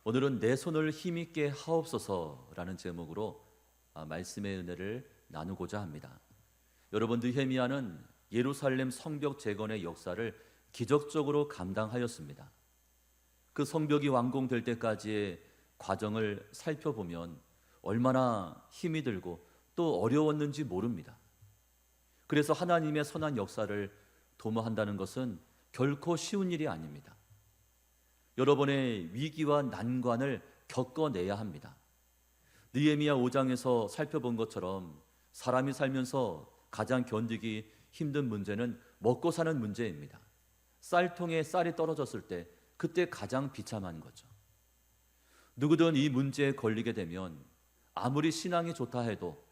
오늘은 내 손을 힘있게 하옵소서라는 제목으로 말씀의 은혜를 나누고자 합니다. 여러분, 느헤미야는 예루살렘 성벽 재건의 역사를 기적적으로 감당하였습니다. 그 성벽이 완공될 때까지의 과정을 살펴보면 얼마나 힘이 들고 또 어려웠는지 모릅니다. 그래서 하나님의 선한 역사를 도모한다는 것은 결코 쉬운 일이 아닙니다. 여러 번의 위기와 난관을 겪어내야 합니다. 느헤미야 5장에서 살펴본 것처럼 사람이 살면서 가장 견디기 힘든 문제는 먹고 사는 문제입니다. 쌀통에 쌀이 떨어졌을 때 그때 가장 비참한 거죠. 누구든 이 문제에 걸리게 되면 아무리 신앙이 좋다 해도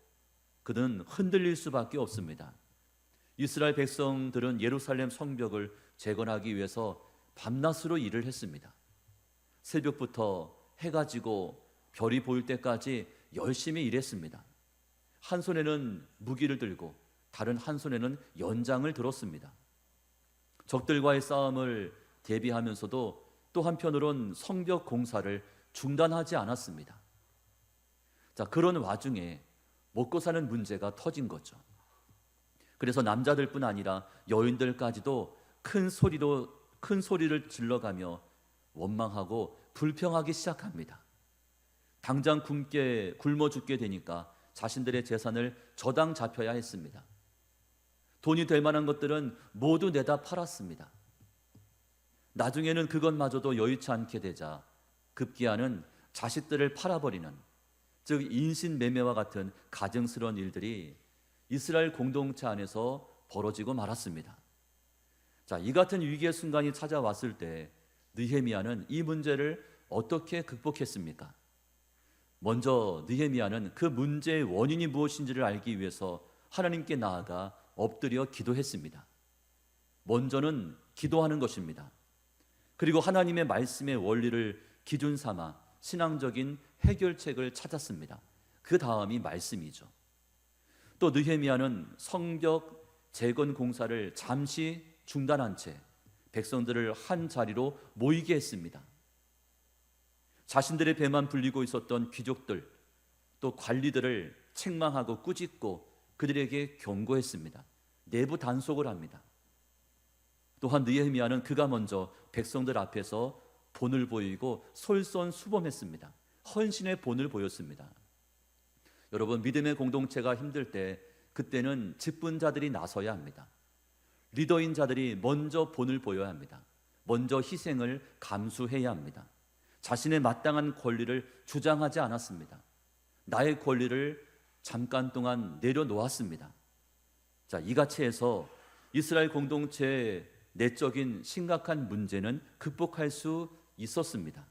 그는 흔들릴 수밖에 없습니다. 이스라엘 백성들은 예루살렘 성벽을 재건하기 위해서 밤낮으로 일을 했습니다. 새벽부터 해가 지고 별이 보일 때까지 열심히 일했습니다. 한 손에는 무기를 들고 다른 한 손에는 연장을 들었습니다. 적들과의 싸움을 대비하면서도 또 한편으론 성벽 공사를 중단하지 않았습니다. 그런 와중에 먹고 사는 문제가 터진 거죠. 그래서 남자들뿐 아니라 여인들까지도 큰 소리를 질러가며 원망하고 불평하기 시작합니다. 당장 굶어 죽게 되니까 자신들의 재산을 저당 잡혀야 했습니다. 돈이 될 만한 것들은 모두 내다 팔았습니다. 나중에는 그것마저도 여의치 않게 되자 급기야는 자식들을 팔아버리는, 즉 인신매매와 같은 가증스러운 일들이 이스라엘 공동체 안에서 벌어지고 말았습니다. 이 같은 위기의 순간이 찾아왔을 때 느헤미야는 이 문제를 어떻게 극복했습니까? 먼저 느헤미야는 그 문제의 원인이 무엇인지를 알기 위해서 하나님께 나아가 엎드려 기도했습니다. 먼저는 기도하는 것입니다. 그리고 하나님의 말씀의 원리를 기준 삼아 신앙적인 해결책을 찾았습니다. 그 다음이 말씀이죠. 또 느헤미야는 성벽 재건 공사를 잠시 중단한 채 백성들을 한 자리로 모이게 했습니다. 자신들의 배만 불리고 있었던 귀족들 또 관리들을 책망하고 꾸짖고 그들에게 경고했습니다. 내부 단속을 합니다. 또한 느헤미야는 그가 먼저 백성들 앞에서 본을 보이고 솔선수범했습니다. 헌신의 본을 보였습니다. 여러분, 믿음의 공동체가 힘들 때 그때는 직분자들이 나서야 합니다. 리더인 자들이 먼저 본을 보여야 합니다. 먼저 희생을 감수해야 합니다. 자신의 마땅한 권리를 주장하지 않았습니다. 나의 권리를 잠깐 동안 내려놓았습니다. 이같이 해서 이스라엘 공동체의 내적인 심각한 문제는 극복할 수 있었습니다.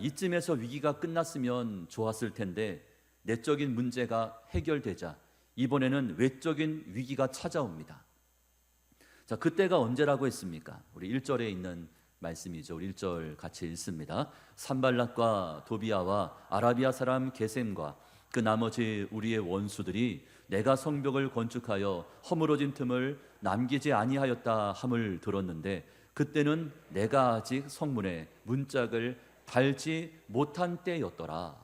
이쯤에서 위기가 끝났으면 좋았을 텐데 내적인 문제가 해결되자 이번에는 외적인 위기가 찾아옵니다. 그때가 언제라고 했습니까? 우리 1절에 있는 말씀이죠. 우리 1절 같이 읽습니다. 산발락과 도비아와 아라비아 사람 게셈과 그 나머지 우리의 원수들이 내가 성벽을 건축하여 허물어진 틈을 남기지 아니하였다 함을 들었는데 그때는 내가 아직 성문에 문짝을 달지 못한 때였더라.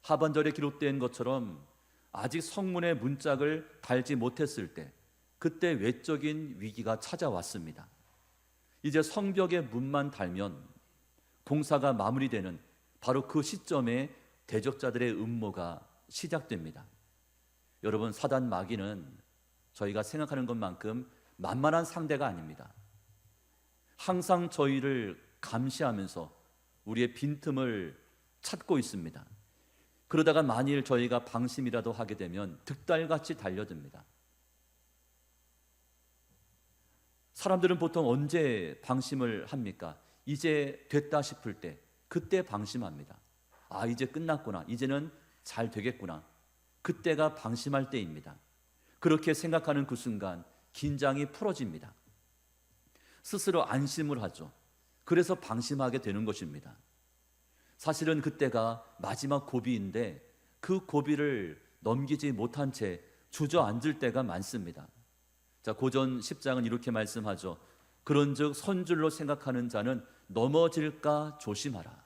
하반절에 기록된 것처럼 아직 성문에 문짝을 달지 못했을 때 그때 외적인 위기가 찾아왔습니다. 이제 성벽의 문만 달면 공사가 마무리되는 바로 그 시점에 대적자들의 음모가 시작됩니다. 여러분, 사단 마귀는 저희가 생각하는 것만큼 만만한 상대가 아닙니다. 항상 저희를 감시하면서 우리의 빈틈을 찾고 있습니다. 그러다가 만일 저희가 방심이라도 하게 되면 득달같이 달려듭니다. 사람들은 보통 언제 방심을 합니까? 이제 됐다 싶을 때, 그때 방심합니다. 이제 끝났구나, 이제는 잘 되겠구나, 그때가 방심할 때입니다. 그렇게 생각하는 그 순간 긴장이 풀어집니다. 스스로 안심을 하죠. 그래서 방심하게 되는 것입니다. 사실은 그때가 마지막 고비인데 그 고비를 넘기지 못한 채 주저앉을 때가 많습니다. 자, 고전 10장은 이렇게 말씀하죠. 그런즉 선줄로 생각하는 자는 넘어질까 조심하라.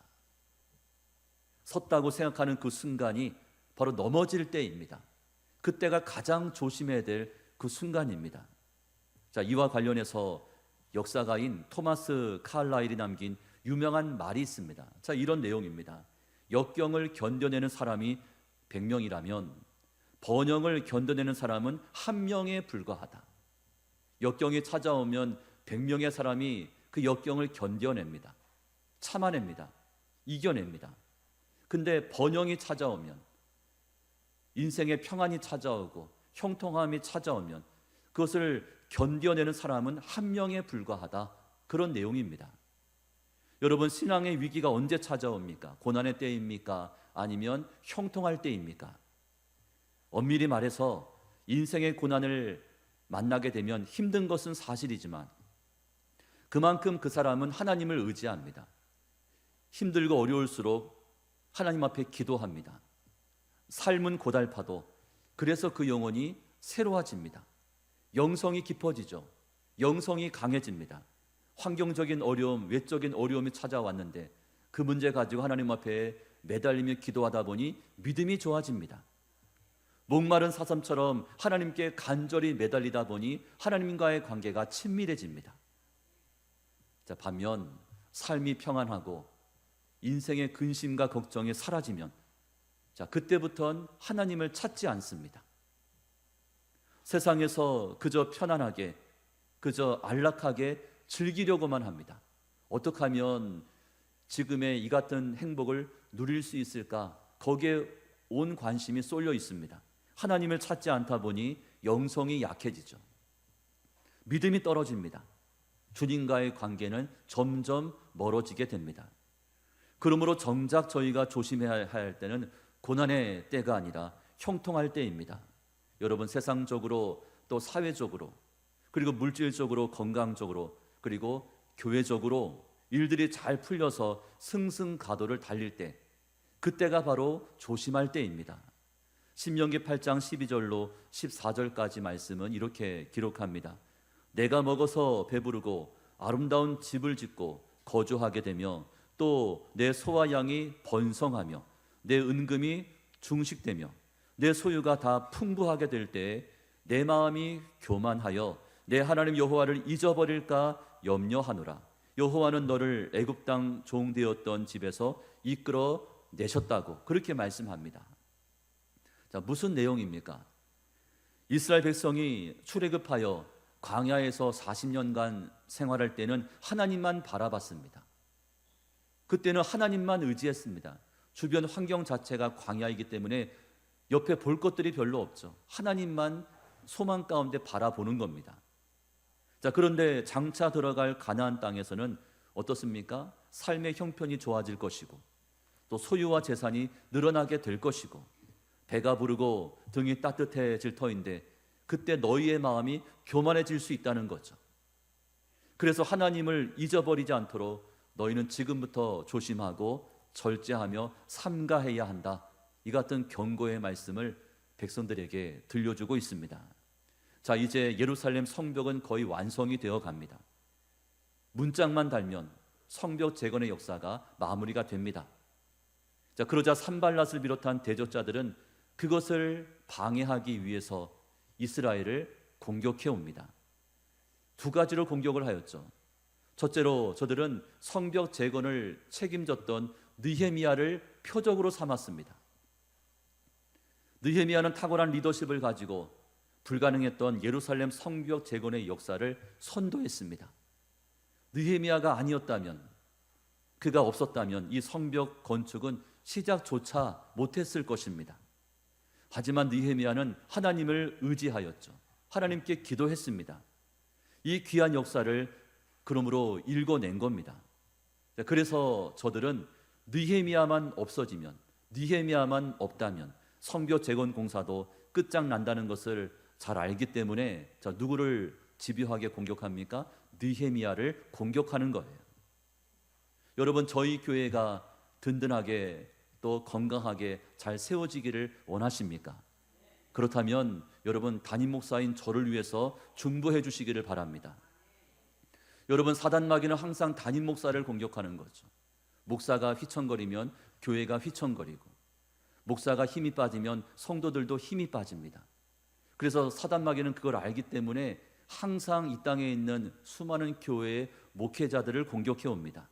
섰다고 생각하는 그 순간이 바로 넘어질 때입니다. 그때가 가장 조심해야 될 그 순간입니다. 자, 이와 관련해서 역사가인 토마스 칼라일이 남긴 유명한 말이 있습니다. 자, 이런 내용입니다. 역경을 견뎌내는 사람이 100명이라면 번영을 견뎌내는 사람은 1명에 불과하다. 역경이 찾아오면 100명의 사람이 그 역경을 견뎌냅니다. 참아냅니다. 이겨냅니다. 근데 번영이 찾아오면, 인생의 평안이 찾아오고 형통함이 찾아오면 그것을 견뎌내는 사람은 1명에 불과하다. 그런 내용입니다. 여러분, 신앙의 위기가 언제 찾아옵니까? 고난의 때입니까? 아니면 형통할 때입니까? 엄밀히 말해서 인생의 고난을 만나게 되면 힘든 것은 사실이지만 그만큼 그 사람은 하나님을 의지합니다. 힘들고 어려울수록 하나님 앞에 기도합니다. 삶은 고달파도 그래서 그 영혼이 새로워집니다. 영성이 깊어지죠. 영성이 강해집니다. 환경적인 어려움, 외적인 어려움이 찾아왔는데 그 문제 가지고 하나님 앞에 매달리며 기도하다 보니 믿음이 좋아집니다. 목마른 사슴처럼 하나님께 간절히 매달리다 보니 하나님과의 관계가 친밀해집니다. 자, 반면 삶이 평안하고 인생의 근심과 걱정이 사라지면 자, 그때부터는 하나님을 찾지 않습니다. 세상에서 그저 편안하게, 그저 안락하게 즐기려고만 합니다. 어떻게 하면 지금의 이 같은 행복을 누릴 수 있을까? 거기에 온 관심이 쏠려 있습니다. 하나님을 찾지 않다 보니 영성이 약해지죠. 믿음이 떨어집니다. 주님과의 관계는 점점 멀어지게 됩니다. 그러므로 정작 저희가 조심해야 할 때는 고난의 때가 아니라 형통할 때입니다. 여러분, 세상적으로 또 사회적으로 그리고 물질적으로 건강적으로 그리고 교회적으로 일들이 잘 풀려서 승승가도를 달릴 때, 그때가 바로 조심할 때입니다. 신명기 8장 12절로 14절까지 말씀은 이렇게 기록합니다. 내가 먹어서 배부르고 아름다운 집을 짓고 거주하게 되며 또 내 소와 양이 번성하며 내 은금이 중식되며 내 소유가 다 풍부하게 될 때에 내 마음이 교만하여 내 하나님 여호와를 잊어버릴까 염려하노라. 여호와는 너를 애굽 땅 종 되었던 집에서 이끌어 내셨다고 그렇게 말씀합니다. 자, 무슨 내용입니까? 이스라엘 백성이 출애굽하여 광야에서 40년간 생활할 때는 하나님만 바라봤습니다. 그때는 하나님만 의지했습니다. 주변 환경 자체가 광야이기 때문에 옆에 볼 것들이 별로 없죠. 하나님만 소망 가운데 바라보는 겁니다. 자, 그런데 장차 들어갈 가나안 땅에서는 어떻습니까? 삶의 형편이 좋아질 것이고 또 소유와 재산이 늘어나게 될 것이고 배가 부르고 등이 따뜻해질 터인데 그때 너희의 마음이 교만해질 수 있다는 거죠. 그래서 하나님을 잊어버리지 않도록 너희는 지금부터 조심하고 절제하며 삼가해야 한다. 이 같은 경고의 말씀을 백성들에게 들려주고 있습니다. 자, 이제 예루살렘 성벽은 거의 완성이 되어 갑니다. 문짝만 달면 성벽 재건의 역사가 마무리가 됩니다. 자, 그러자 산발랏을 비롯한 대적자들은 그것을 방해하기 위해서 이스라엘을 공격해 옵니다. 두 가지로 공격을 하였죠. 첫째로 저들은 성벽 재건을 책임졌던 느헤미야를 표적으로 삼았습니다. 느헤미야는 탁월한 리더십을 가지고 불가능했던 예루살렘 성벽 재건의 역사를 선도했습니다. 느헤미야가 아니었다면, 그가 없었다면 이 성벽 건축은 시작조차 못했을 것입니다. 하지만 느헤미야는 하나님을 의지하였죠. 하나님께 기도했습니다. 이 귀한 역사를 그러므로 읽어낸 겁니다. 그래서 저들은 느헤미야만 없어지면, 느헤미야만 없다면 성벽 재건 공사도 끝장난다는 것을 잘 알기 때문에 자, 누구를 집요하게 공격합니까? 느헤미야를 공격하는 거예요. 여러분, 저희 교회가 든든하게 또 건강하게 잘 세워지기를 원하십니까? 그렇다면 여러분, 담임 목사인 저를 위해서 중보해 주시기를 바랍니다. 여러분, 사단 마귀는 항상 담임 목사를 공격하는 거죠. 목사가 휘청거리면 교회가 휘청거리고, 목사가 힘이 빠지면 성도들도 힘이 빠집니다. 그래서 사단 마귀는 그걸 알기 때문에 항상 이 땅에 있는 수많은 교회의 목회자들을 공격해 옵니다.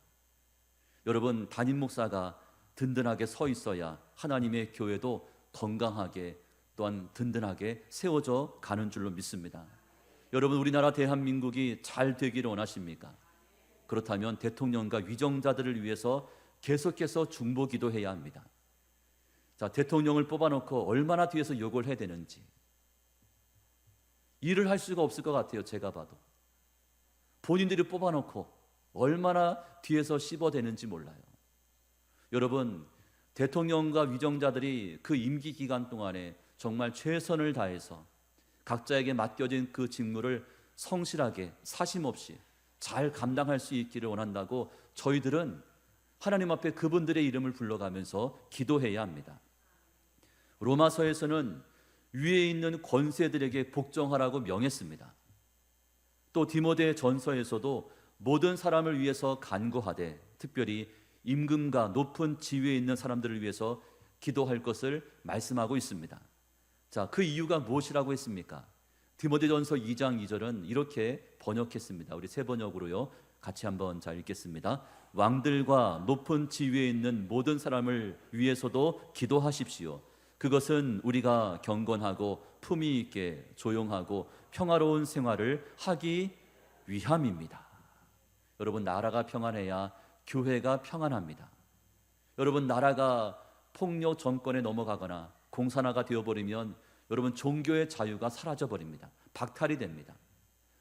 여러분, 담임 목사가 든든하게 서 있어야 하나님의 교회도 건강하게 또한 든든하게 세워져 가는 줄로 믿습니다. 여러분, 우리나라 대한민국이 잘 되기를 원하십니까? 그렇다면 대통령과 위정자들을 위해서 계속해서 중보 기도해야 합니다. 자, 대통령을 뽑아놓고 얼마나 뒤에서 욕을 해야 되는지 일을 할 수가 없을 것 같아요. 제가 봐도 본인들이 뽑아놓고 얼마나 뒤에서 씹어대는지 몰라요. 여러분, 대통령과 위정자들이 그 임기 기간 동안에 정말 최선을 다해서 각자에게 맡겨진 그 직무를 성실하게 사심없이 잘 감당할 수 있기를 원한다고 저희들은 하나님 앞에 그분들의 이름을 불러가면서 기도해야 합니다. 로마서에서는 위에 있는 권세들에게 복종하라고 명했습니다. 또 디모데 전서에서도 모든 사람을 위해서 간구하되 특별히 임금과 높은 지위에 있는 사람들을 위해서 기도할 것을 말씀하고 있습니다. 자, 그 이유가 무엇이라고 했습니까? 디모데전서 2장 2절은 이렇게 번역했습니다. 우리 새 번역으로요. 같이 한번 잘 읽겠습니다. 왕들과 높은 지위에 있는 모든 사람을 위해서도 기도하십시오. 그것은 우리가 경건하고 품위 있게 조용하고 평화로운 생활을 하기 위함입니다. 여러분, 나라가 평안해야 교회가 평안합니다. 여러분, 나라가 폭력 정권에 넘어가거나 공산화가 되어버리면 여러분, 종교의 자유가 사라져버립니다. 박탈이 됩니다.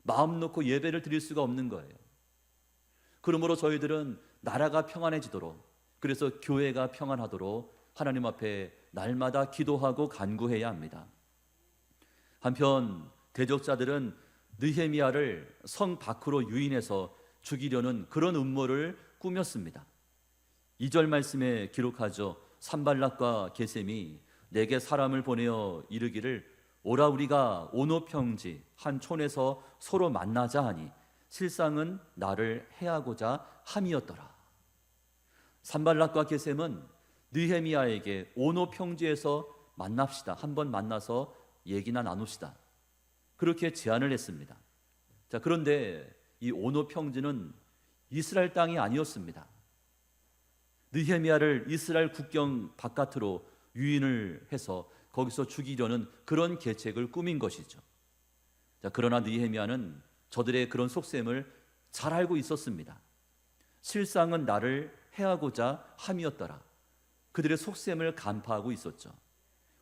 마음 놓고 예배를 드릴 수가 없는 거예요. 그러므로 저희들은 나라가 평안해지도록, 그래서 교회가 평안하도록 하나님 앞에 날마다 기도하고 간구해야 합니다. 한편 대적자들은 느헤미야를 성 밖으로 유인해서 죽이려는 그런 음모를 꾸몄습니다. 2절 말씀에 기록하죠. 산발락과 게셈이 내게 사람을 보내어 이르기를 오라 우리가 오노 평지 한 촌에서 서로 만나자 하니 실상은 나를 해하고자 함이었더라. 산발락과 게셈은 느헤미야에게 오노 평지에서 만납시다. 한번 만나서 얘기나 나눕시다. 그렇게 제안을 했습니다. 자, 그런데 이 오노 평지는 이스라엘 땅이 아니었습니다. 느헤미야를 이스라엘 국경 바깥으로 유인을 해서 거기서 죽이려는 그런 계책을 꾸민 것이죠. 자, 그러나 느헤미야는 저들의 그런 속셈을 잘 알고 있었습니다. 실상은 나를 해하고자 함이었더라. 그들의 속셈을 간파하고 있었죠.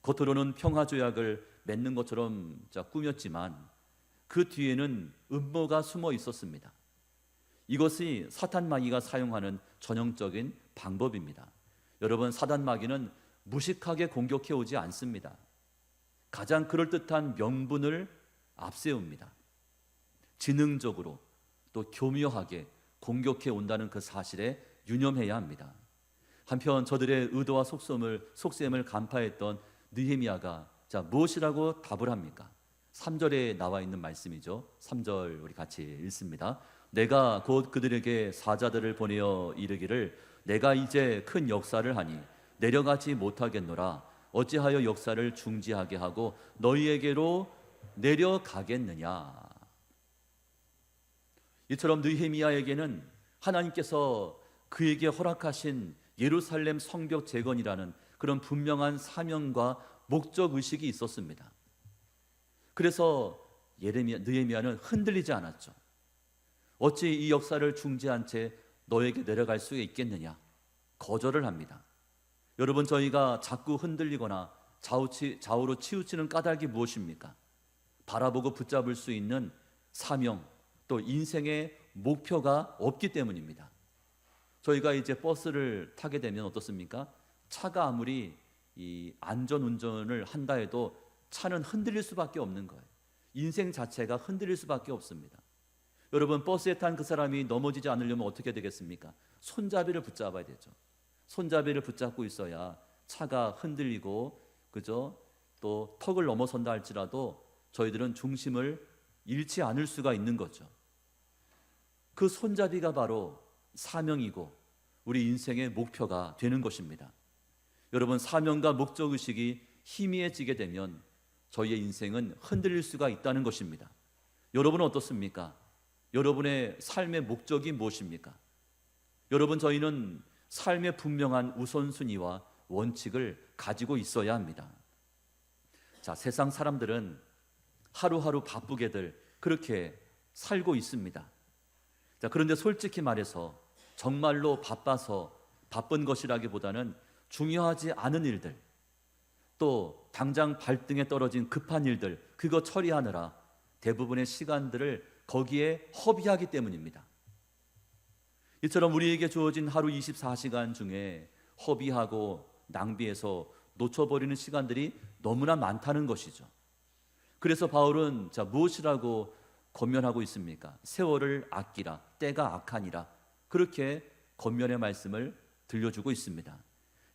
겉으로는 평화조약을 맺는 것처럼 꾸몄지만 그 뒤에는 음모가 숨어 있었습니다. 이것이 사탄 마귀가 사용하는 전형적인 방법입니다. 여러분, 사단 마귀는 무식하게 공격해 오지 않습니다. 가장 그럴듯한 명분을 앞세웁니다. 지능적으로 또 교묘하게 공격해 온다는 그 사실에 유념해야 합니다. 한편 저들의 의도와 속셈을 간파했던 느헤미야가 무엇이라고 답을 합니까? 3절에 나와 있는 말씀이죠. 3절 우리 같이 읽습니다. 내가 곧 그들에게 사자들을 보내어 이르기를 내가 이제 큰 역사를 하니 내려가지 못하겠노라. 어찌하여 역사를 중지하게 하고 너희에게로 내려가겠느냐. 이처럼 느헤미야에게는 하나님께서 그에게 허락하신 예루살렘 성벽 재건이라는 그런 분명한 사명과 목적 의식이 있었습니다. 그래서 느헤미야는 흔들리지 않았죠. 어찌 이 역사를 중지한 채 너에게 내려갈 수 있겠느냐? 거절을 합니다. 여러분, 저희가 자꾸 흔들리거나 좌우로 치우치는 까닭이 무엇입니까? 바라보고 붙잡을 수 있는 사명, 또 인생의 목표가 없기 때문입니다. 저희가 이제 버스를 타게 되면 어떻습니까? 차가 아무리 이 안전운전을 한다 해도 차는 흔들릴 수밖에 없는 거예요. 인생 자체가 흔들릴 수밖에 없습니다. 여러분, 버스에 탄 그 사람이 넘어지지 않으려면 어떻게 되겠습니까? 손잡이를 붙잡아야 되죠. 손잡이를 붙잡고 있어야 차가 흔들리고, 그죠? 또 턱을 넘어선다 할지라도 저희들은 중심을 잃지 않을 수가 있는 거죠. 그 손잡이가 바로 사명이고 우리 인생의 목표가 되는 것입니다. 여러분, 사명과 목적의식이 희미해지게 되면 저희의 인생은 흔들릴 수가 있다는 것입니다. 여러분은 어떻습니까? 여러분의 삶의 목적이 무엇입니까? 여러분, 저희는 삶의 분명한 우선순위와 원칙을 가지고 있어야 합니다. 자, 세상 사람들은 하루하루 바쁘게들 그렇게 살고 있습니다. 자, 그런데 솔직히 말해서 정말로 바빠서 바쁜 것이라기보다는 중요하지 않은 일들, 또 당장 발등에 떨어진 급한 일들, 그거 처리하느라 대부분의 시간들을 거기에 허비하기 때문입니다. 이처럼 우리에게 주어진 하루 24시간 중에 허비하고 낭비해서 놓쳐버리는 시간들이 너무나 많다는 것이죠. 그래서 바울은 무엇이라고 권면하고 있습니까? 세월을 아끼라, 때가 악하니라, 그렇게 권면의 말씀을 들려주고 있습니다.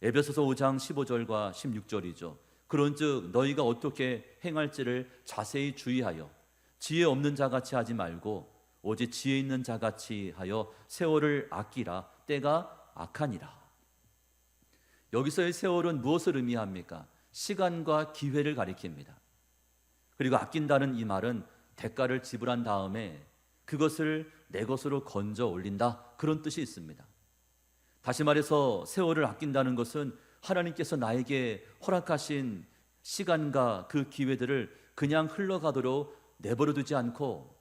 에베소서 5장 15절과 16절이죠. 그런즉 너희가 어떻게 행할지를 자세히 주의하여 지혜 없는 자같이 하지 말고 오직 지혜 있는 자같이 하여 세월을 아끼라, 때가 악하니라. 여기서의 세월은 무엇을 의미합니까? 시간과 기회를 가리킵니다. 그리고 아낀다는 이 말은 대가를 지불한 다음에 그것을 내 것으로 건져 올린다, 그런 뜻이 있습니다. 다시 말해서 세월을 아낀다는 것은 하나님께서 나에게 허락하신 시간과 그 기회들을 그냥 흘러가도록 내버려 두지 않고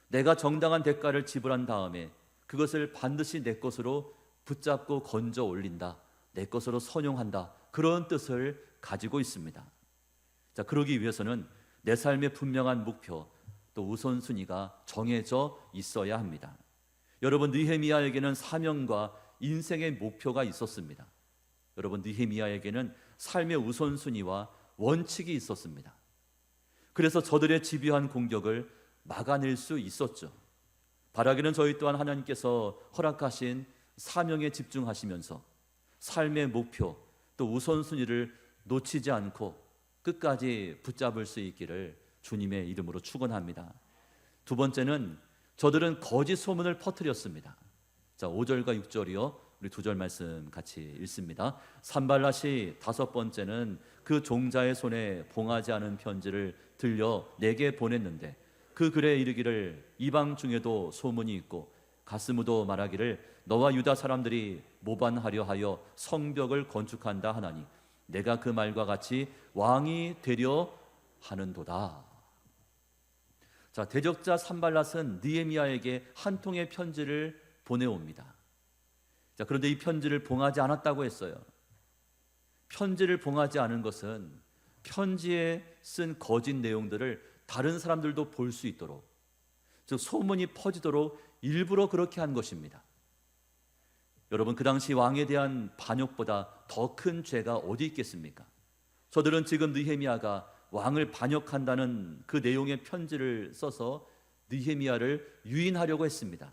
내가 정당한 대가를 지불한 다음에 그것을 반드시 내 것으로 붙잡고 건져 올린다, 내 것으로 선용한다, 그런 뜻을 가지고 있습니다. 자, 그러기 위해서는 내 삶의 분명한 목표, 또 우선순위가 정해져 있어야 합니다. 여러분, 느헤미야에게는 사명과 인생의 목표가 있었습니다. 여러분, 느헤미야에게는 삶의 우선순위와 원칙이 있었습니다. 그래서 저들의 집요한 공격을 막아낼 수 있었죠. 바라기는 저희 또한 하나님께서 허락하신 사명에 집중하시면서 삶의 목표, 또 우선순위를 놓치지 않고 끝까지 붙잡을 수 있기를 주님의 이름으로 축원합니다. 두 번째는 저들은 거짓 소문을 퍼뜨렸습니다. 자, 5절과 6절이요. 우리 두 절 말씀 같이 읽습니다. 산발랏이 다섯 번째는 그 종자의 손에 봉하지 않은 편지를 들려 내게 보냈는데 그 글에 이르기를 이방 중에도 소문이 있고 가스무도 말하기를 너와 유다 사람들이 모반하려 하여 성벽을 건축한다 하나니 내가 그 말과 같이 왕이 되려 하는도다. 자, 대적자 산발랏은 느헤미야에게 한 통의 편지를 보내옵니다. 자, 그런데 이 편지를 봉하지 않았다고 했어요. 편지를 봉하지 않은 것은 편지에 쓴 거짓 내용들을 다른 사람들도 볼 수 있도록, 즉 소문이 퍼지도록 일부러 그렇게 한 것입니다. 여러분, 그 당시 왕에 대한 반역보다 더 큰 죄가 어디 있겠습니까? 저들은 지금 느헤미야가 왕을 반역한다는 그 내용의 편지를 써서 느헤미야를 유인하려고 했습니다.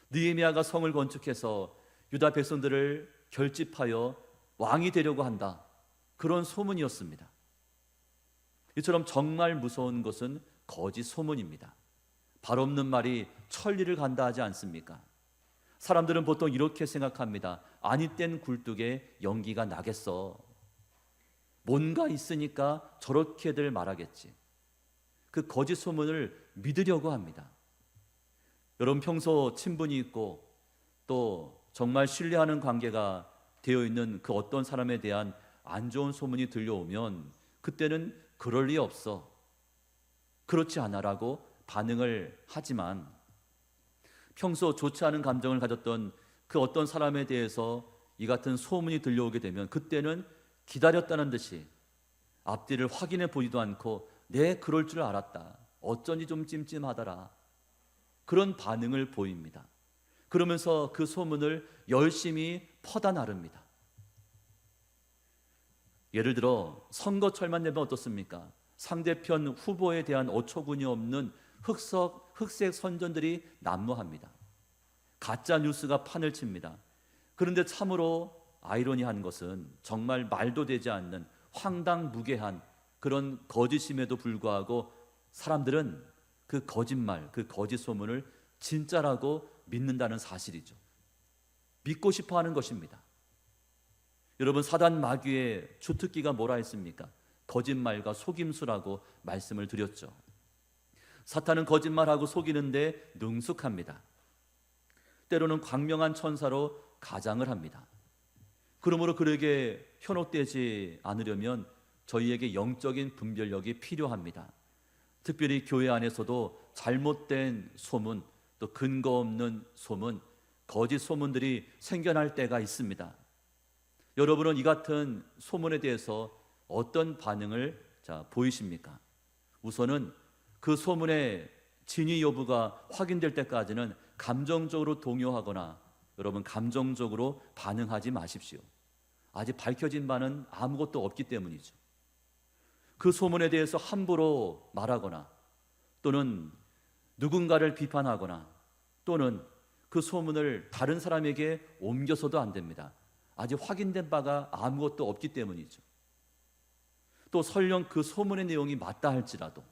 느헤미야가 성을 건축해서 유다 백성들을 결집하여 왕이 되려고 한다, 그런 소문이었습니다. 이처럼 정말 무서운 것은 거짓 소문입니다. 발 없는 말이 천리를 간다 하지 않습니까? 사람들은 보통 이렇게 생각합니다. 아니 땐 굴뚝에 연기가 나겠어. 뭔가 있으니까 저렇게들 말하겠지. 그 거짓 소문을 믿으려고 합니다. 여러분, 평소 친분이 있고 또 정말 신뢰하는 관계가 되어 있는 그 어떤 사람에 대한 안 좋은 소문이 들려오면 그때는 그럴 리 없어, 그렇지 않아라고 반응을 하지만 평소 좋지 않은 감정을 가졌던 그 어떤 사람에 대해서 이 같은 소문이 들려오게 되면 그때는 기다렸다는 듯이 앞뒤를 확인해 보지도 않고 네, 그럴 줄 알았다, 어쩐지 좀 찜찜하더라, 그런 반응을 보입니다. 그러면서 그 소문을 열심히 퍼다 나릅니다. 예를 들어 선거철만 되면 어떻습니까? 상대편 후보에 대한 어처구니 없는 흑색 선전들이 난무합니다. 가짜 뉴스가 판을 칩니다. 그런데 참으로 아이러니한 것은 정말 말도 되지 않는 황당무계한 그런 거짓임에도 불구하고 사람들은 그 거짓말, 그 거짓 소문을 진짜라고 믿는다는 사실이죠. 믿고 싶어 하는 것입니다. 여러분, 사단 마귀의 주특기가 뭐라 했습니까? 거짓말과 속임수라고 말씀을 드렸죠. 사탄은 거짓말하고 속이는데 능숙합니다. 때로는 광명한 천사로 가장을 합니다. 그러므로 그에게 현혹되지 않으려면 저희에게 영적인 분별력이 필요합니다. 특별히 교회 안에서도 잘못된 소문, 또 근거 없는 소문, 거짓 소문들이 생겨날 때가 있습니다. 여러분은 이 같은 소문에 대해서 어떤 반응을 보이십니까? 우선은 그 소문의 진위 여부가 확인될 때까지는 감정적으로 동요하거나 여러분 감정적으로 반응하지 마십시오. 아직 밝혀진 바는 아무것도 없기 때문이죠. 그 소문에 대해서 함부로 말하거나 또는 누군가를 비판하거나 또는 그 소문을 다른 사람에게 옮겨서도 안 됩니다. 아직 확인된 바가 아무것도 없기 때문이죠. 또 설령 그 소문의 내용이 맞다 할지라도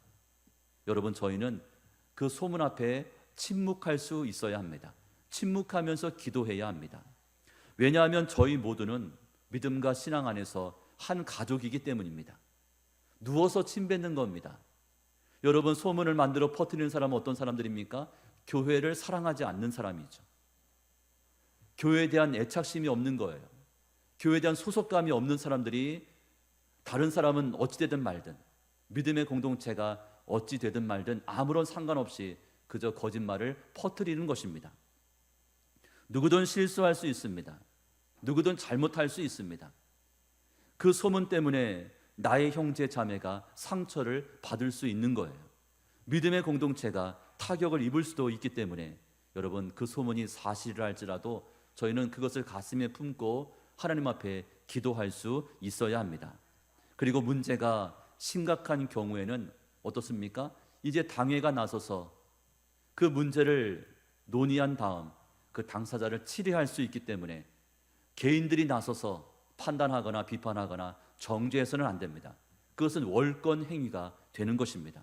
여러분, 저희는 그 소문 앞에 침묵할 수 있어야 합니다. 침묵하면서 기도해야 합니다. 왜냐하면 저희 모두는 믿음과 신앙 안에서 한 가족이기 때문입니다. 누워서 침 뱉는 겁니다. 여러분, 소문을 만들어 퍼뜨리는 사람은 어떤 사람들입니까? 교회를 사랑하지 않는 사람이죠. 교회에 대한 애착심이 없는 거예요. 교회에 대한 소속감이 없는 사람들이 다른 사람은 어찌되든 말든 믿음의 공동체가 어찌되든 말든 아무런 상관없이 그저 거짓말을 퍼뜨리는 것입니다. 누구든 실수할 수 있습니다. 누구든 잘못할 수 있습니다. 그 소문 때문에 나의 형제 자매가 상처를 받을 수 있는 거예요. 믿음의 공동체가 타격을 입을 수도 있기 때문에 여러분, 그 소문이 사실이라 할지라도 저희는 그것을 가슴에 품고 하나님 앞에 기도할 수 있어야 합니다. 그리고 문제가 심각한 경우에는 어떻습니까? 이제 당회가 나서서 그 문제를 논의한 다음 그 당사자를 치료할 수 있기 때문에 개인들이 나서서 판단하거나 비판하거나 정죄해서는 안 됩니다. 그것은 월권 행위가 되는 것입니다.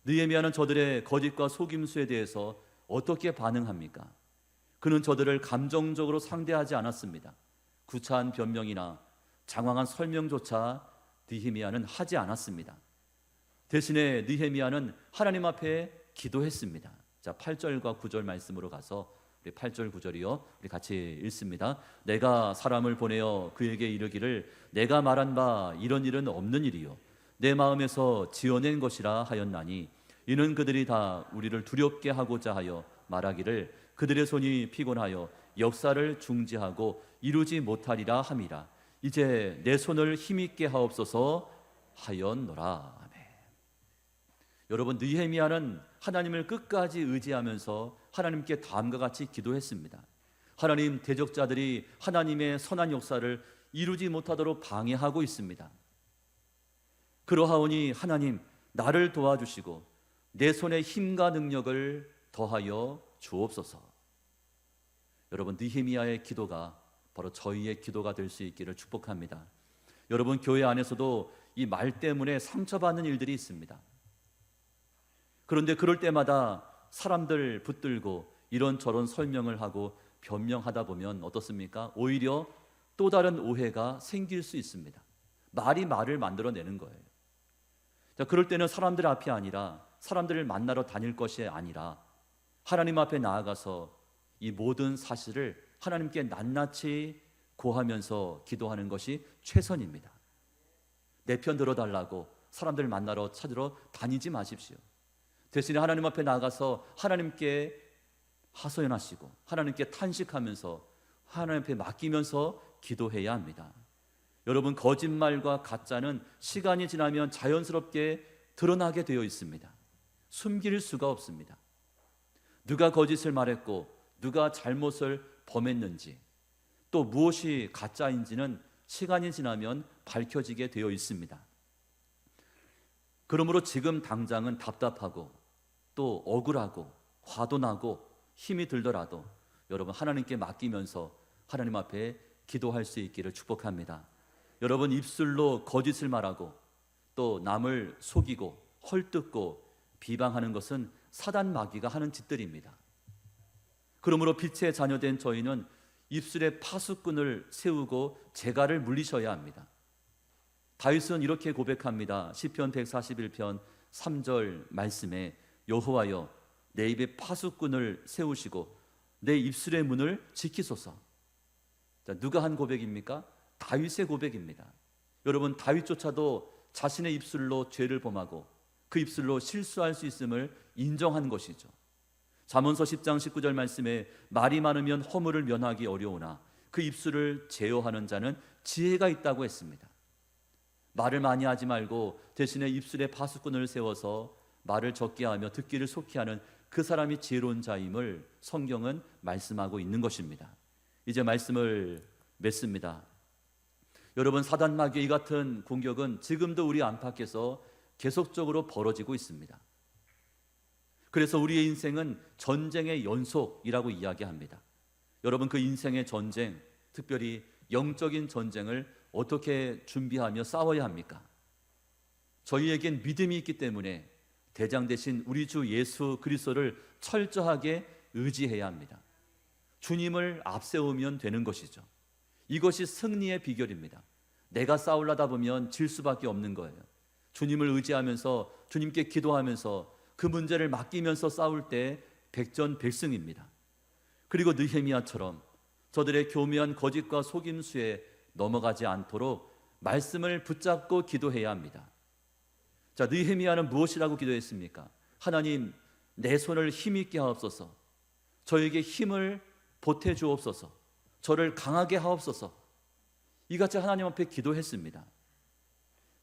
느헤미야는 저들의 거짓과 속임수에 대해서 어떻게 반응합니까? 그는 저들을 감정적으로 상대하지 않았습니다. 구차한 변명이나 장황한 설명조차 느헤미야는 하지 않았습니다. 대신에 느헤미야는 하나님 앞에 기도했습니다. 자, 8절과 9절 말씀으로 가서 우리 8절 9절이요, 우리 같이 읽습니다. 내가 사람을 보내어 그에게 이르기를 내가 말한 바 이런 일은 없는 일이요 내 마음에서 지어낸 것이라 하였나니 이는 그들이 다 우리를 두렵게 하고자 하여 말하기를 그들의 손이 피곤하여 역사를 중지하고 이루지 못하리라 함이라. 이제 내 손을 힘있게 하옵소서 하였노라. 아멘. 여러분, 느헤미야는 하나님을 끝까지 의지하면서 하나님께 다음과 같이 기도했습니다. 하나님, 대적자들이 하나님의 선한 역사를 이루지 못하도록 방해하고 있습니다. 그러하오니 하나님, 나를 도와주시고 내 손에 힘과 능력을 더하여 주옵소서. 여러분, 느헤미야의 기도가 바로 저희의 기도가 될 수 있기를 축복합니다. 여러분, 교회 안에서도 이 말 때문에 상처받는 일들이 있습니다. 그런데 그럴 때마다 사람들 붙들고 이런저런 설명을 하고 변명하다 보면 어떻습니까? 오히려 또 다른 오해가 생길 수 있습니다. 말이 말을 만들어내는 거예요. 자, 그럴 때는 사람들 앞이 아니라 사람들을 만나러 다닐 것이 아니라 하나님 앞에 나아가서 이 모든 사실을 하나님께 낱낱이 고하면서 기도하는 것이 최선입니다. 내 편 들어달라고 사람들 만나러 찾으러 다니지 마십시오. 대신에 하나님 앞에 나가서 하나님께 하소연하시고 하나님께 탄식하면서 하나님 앞에 맡기면서 기도해야 합니다. 여러분, 거짓말과 가짜는 시간이 지나면 자연스럽게 드러나게 되어 있습니다. 숨길 수가 없습니다. 누가 거짓을 말했고 누가 잘못을 범했는지 또 무엇이 가짜인지는 시간이 지나면 밝혀지게 되어 있습니다. 그러므로 지금 당장은 답답하고 또 억울하고 화도 나고 힘이 들더라도 여러분 하나님께 맡기면서 하나님 앞에 기도할 수 있기를 축복합니다. 여러분 입술로 거짓을 말하고 또 남을 속이고 헐뜯고 비방하는 것은 사단 마귀가 하는 짓들입니다. 그러므로 빛의 자녀된 저희는 입술에 파수꾼을 세우고 재갈을 물리셔야 합니다. 다윗은 이렇게 고백합니다. 시편 141편 3절 말씀에 여호와여 내 입에 파수꾼을 세우시고 내 입술의 문을 지키소서. 자, 누가 한 고백입니까? 다윗의 고백입니다. 여러분 다윗조차도 자신의 입술로 죄를 범하고 그 입술로 실수할 수 있음을 인정한 것이죠. 잠언서 10장 19절 말씀에 말이 많으면 허물을 면하기 어려우나 그 입술을 제어하는 자는 지혜가 있다고 했습니다. 말을 많이 하지 말고 대신에 입술에 파수꾼을 세워서 말을 적게 하며 듣기를 속히 하는 그 사람이 지혜로운 자임을 성경은 말씀하고 있는 것입니다. 이제 말씀을 맺습니다. 여러분 사단 마귀의 이 같은 공격은 지금도 우리 안팎에서 계속적으로 벌어지고 있습니다. 그래서 우리의 인생은 전쟁의 연속이라고 이야기합니다. 여러분 그 인생의 전쟁, 특별히 영적인 전쟁을 어떻게 준비하며 싸워야 합니까? 저희에겐 믿음이 있기 때문에 대장 되신 우리 주 예수 그리스도를 철저하게 의지해야 합니다. 주님을 앞세우면 되는 것이죠. 이것이 승리의 비결입니다. 내가 싸우려다 보면 질 수밖에 없는 거예요. 주님을 의지하면서 주님께 기도하면서 그 문제를 맡기면서 싸울 때 백전백승입니다. 그리고 느헤미야처럼 저들의 교묘한 거짓과 속임수에 넘어가지 않도록 말씀을 붙잡고 기도해야 합니다. 자, 느헤미야는 무엇이라고 기도했습니까? 하나님, 내 손을 힘있게 하옵소서. 저에게 힘을 보태 주옵소서. 저를 강하게 하옵소서. 이같이 하나님 앞에 기도했습니다.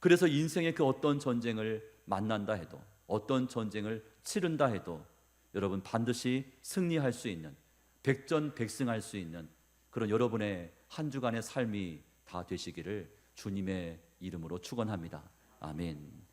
그래서 인생의 그 어떤 전쟁을 만난다 해도, 어떤 전쟁을 치른다 해도 여러분 반드시 승리할 수 있는, 백전백승할 수 있는 그런 여러분의 한 주간의 삶이 다 되시기를 주님의 이름으로 축원합니다. 아멘.